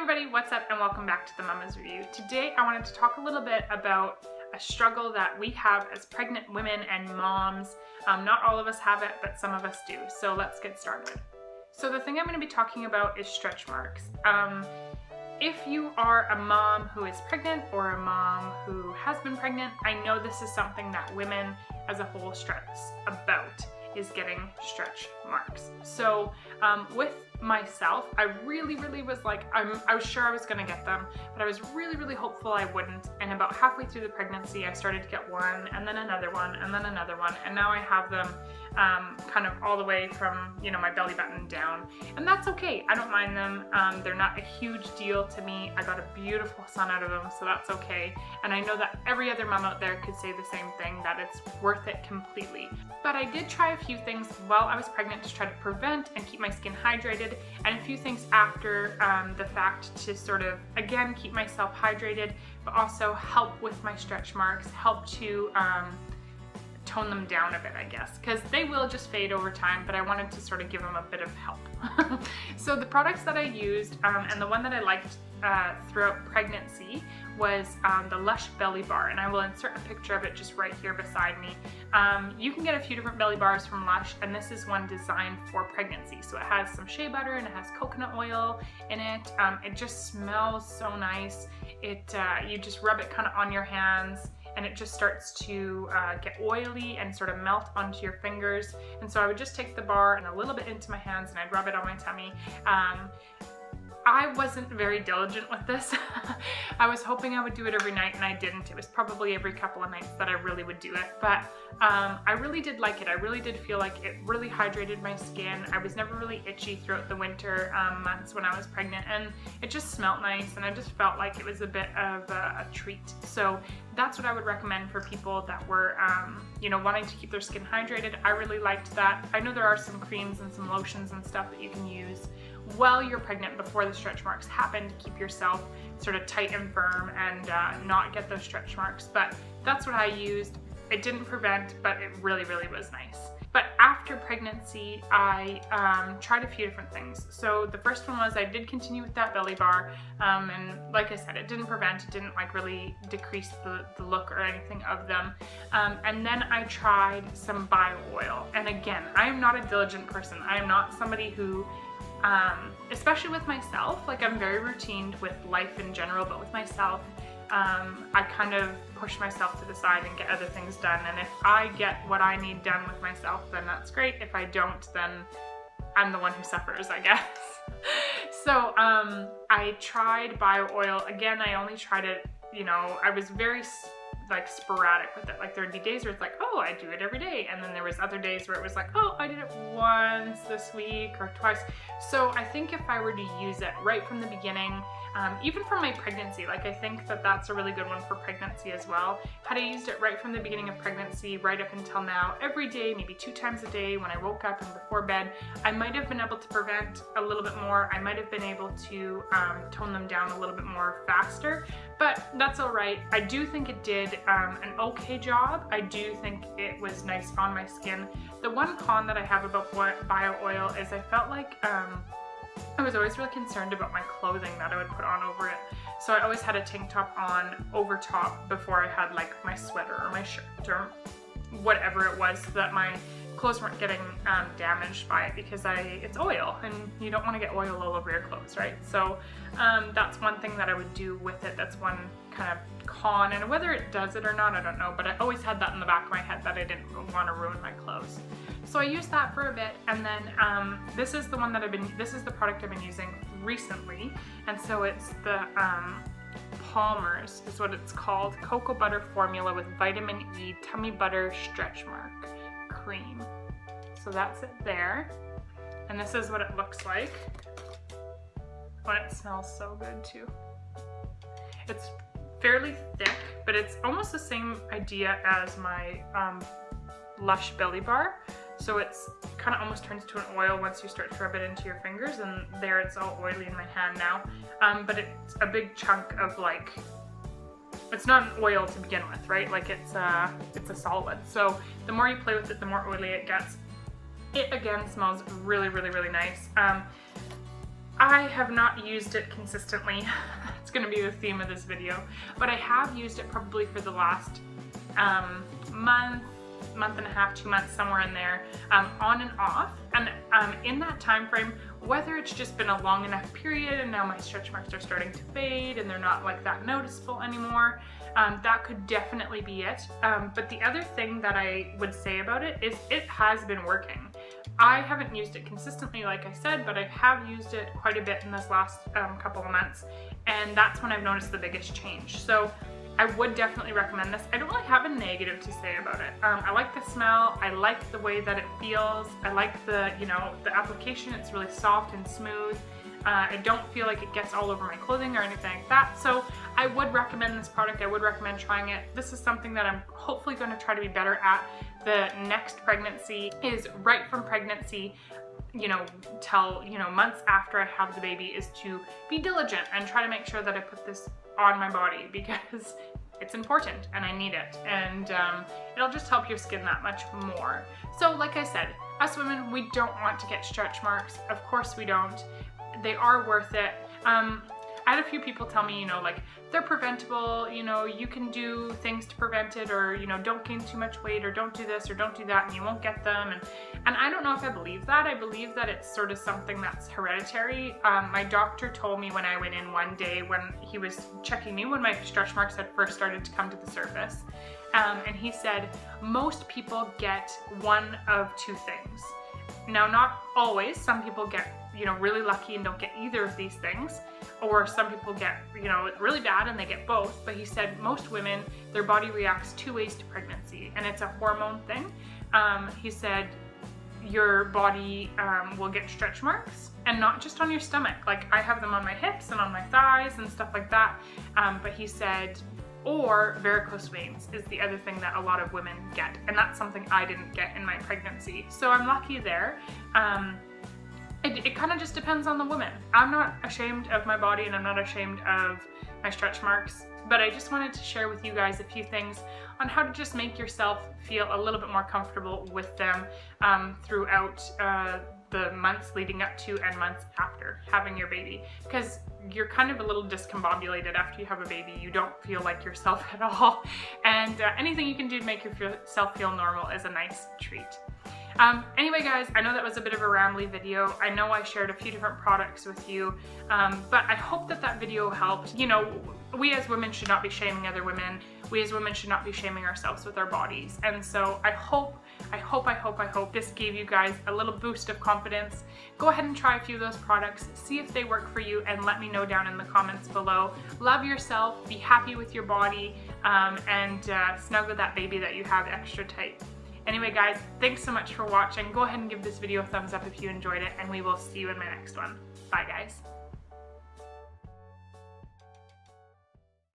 everybody, what's up and welcome back to the Mama's Review. Today I wanted to talk a little bit about a struggle that we have as pregnant women and moms. Not all of us have it, but some of us do. So let's get started. So the thing I'm going to be talking about is stretch marks. If you are a mom who is pregnant or a mom who has been pregnant, I know this is something that women as a whole stress about, is getting stretch marks. So with myself, I really was like, I was sure I was gonna get them, but I was really hopeful I wouldn't. And about halfway through the pregnancy, I started to get one, and then another one, and then another one, and now I have them kind of all the way from, you know, my belly button down. And that's okay, I don't mind them. They're not a huge deal to me. I got a beautiful son out of them, so that's okay. And I know that every other mom out there could say the same thing, that it's worth it completely. But I did try a few things while I was pregnant to try to prevent and keep my skin hydrated, and a few things after the fact to sort of, again, keep myself hydrated, but also help with my stretch marks, help to tone them down a bit, I guess, because they will just fade over time, but I wanted to sort of give them a bit of help. So the products that I used, and the one that I liked throughout pregnancy, was the Lush Belly Bar, and I will insert a picture of it just right here beside me. You can get a few different belly bars from Lush, and this is one designed for pregnancy. So it has some shea butter and it has coconut oil in it. It just smells so nice. You just rub it kind of on your hands, and it just starts to get oily and sort of melt onto your fingers. And so I would just take the bar and a little bit into my hands, and I'd rub it on my tummy. I wasn't very diligent with this. I was hoping I would do it every night, and I didn't. It was probably every couple of nights that I really would do it, but I really did like it. I really did feel like it really hydrated my skin. I was never really itchy throughout the winter months when I was pregnant, and it just smelled nice, and I just felt like it was a bit of a treat. So that's what I would recommend for people that were, you know, wanting to keep their skin hydrated. I really liked that. I know there are some creams and some lotions and stuff that you can use while you're pregnant before the stretch marks happen to keep yourself sort of tight and firm and not get those stretch marks. But that's what I used. It didn't prevent, but it really was nice. But after pregnancy, I tried a few different things. So the first one was I did continue with that belly bar, and like I said, it didn't prevent, it didn't like really decrease the look or anything of them. And then I tried some bio oil. And again, I am not a diligent person. I am not somebody who, especially with myself, like I'm very routined with life in general, but with myself, I kind of push myself to the side and get other things done. And if I get what I need done with myself, then that's great. If I don't, then I'm the one who suffers, I guess. So I tried bio oil. Again, I only tried it, you know, I was very like sporadic with it. Like there'd be days where it's like, oh, I do it every day, and then there was other days where it was like, oh, I did it once this week or twice. So I think if I were to use it right from the beginning, even from my pregnancy, like I think that that's a really good one for pregnancy as well. Had I used it right from the beginning of pregnancy, right up until now, every day, maybe 2 times a day when I woke up and before bed, I might have been able to prevent a little bit more. I might have been able to tone them down a little bit more faster, but that's all right. I do think it did an okay job. I do think it was nice on my skin. The one con that I have about bio oil is I felt like I was always really concerned about my clothing that I would put on over it. So I always had a tank top on over top before I had like my sweater or my shirt or whatever it was, so that my clothes weren't getting damaged by it, because it's oil and you don't want to get oil all over your clothes, right? So that's one thing that I would do with it. That's one kind of con, and whether it does it or not, I don't know, but I always had that in the back of my head that I didn't want to ruin my clothes. So I used that for a bit, and then this is the one that this is the product I've been using recently, and so it's the Palmer's is what it's called, Cocoa Butter Formula with Vitamin E Tummy Butter Stretch Mark Cream. So that's it there, and this is what it looks like. Oh, it smells so good too. It's fairly thick, but it's almost the same idea as my Lush Belly Bar. So it's kind of almost turns to an oil once you start to rub it into your fingers, and there it's all oily in my hand now. But it's a big chunk of like, it's not an oil to begin with, right? Like it's a solid. So the more you play with it, the more oily it gets. It again smells really nice. I have not used it consistently. It's going to be the theme of this video, but I have used it probably for the last month and a half, 2 months, somewhere in there, on and off. And in that time frame, whether it's just been a long enough period and now my stretch marks are starting to fade and they're not like that noticeable anymore, that could definitely be it. But the other thing that I would say about it is it has been working. I haven't used it consistently, like I said, but I have used it quite a bit in this last couple of months, and that's when I've noticed the biggest change. So I would definitely recommend this. I don't really have a negative to say about it. I like the smell, I like the way that it feels, I like the, you know, the application. It's really soft and smooth. I don't feel like it gets all over my clothing or anything like that. So I would recommend this product. I would recommend trying it. This is something that I'm hopefully going to try to be better at the next pregnancy, is right from pregnancy, you know, till, you know, months after I have the baby, is to be diligent and try to make sure that I put this on my body, because it's important and I need it, and it'll just help your skin that much more. So like I said, us women, we don't want to get stretch marks. Of course we don't. They are worth it. I had a few people tell me, you know, like, they're preventable, you know, you can do things to prevent it, or, you know, don't gain too much weight, or don't do this or don't do that and you won't get them. And I don't know if I believe that. I believe that it's sort of something that's hereditary. My doctor told me when I went in one day when he was checking me when my stretch marks had first started to come to the surface, and he said most people get one of two things. Now, not always. Some people get, you know, really lucky and don't get either of these things, or some people get, you know, really bad and they get both. But he said most women, their body reacts two ways to pregnancy, and it's a hormone thing. He said your body will get stretch marks, and not just on your stomach. Like, I have them on my hips and on my thighs and stuff like that. But he said, or varicose veins is the other thing that a lot of women get, and that's something I didn't get in my pregnancy. So I'm lucky there. It kind of just depends on the woman. I'm not ashamed of my body, and I'm not ashamed of my stretch marks, but I just wanted to share with you guys a few things on how to just make yourself feel a little bit more comfortable with them throughout the months leading up to and months after having your baby, because you're kind of a little discombobulated after you have a baby. You don't feel like yourself at all, and anything you can do to make yourself feel normal is a nice treat. Anyway guys, I know that was a bit of a rambly video. I know I shared a few different products with you, but I hope that that video helped. You know, we as women should not be shaming other women. We as women should not be shaming ourselves with our bodies. And so I hope this gave you guys a little boost of confidence. Go ahead and try a few of those products, see if they work for you, and let me know down in the comments below. Love yourself, be happy with your body, and snuggle that baby that you have extra tight. Anyway guys, thanks so much for watching. Go ahead and give this video a thumbs up if you enjoyed it, and we will see you in my next one. Bye guys.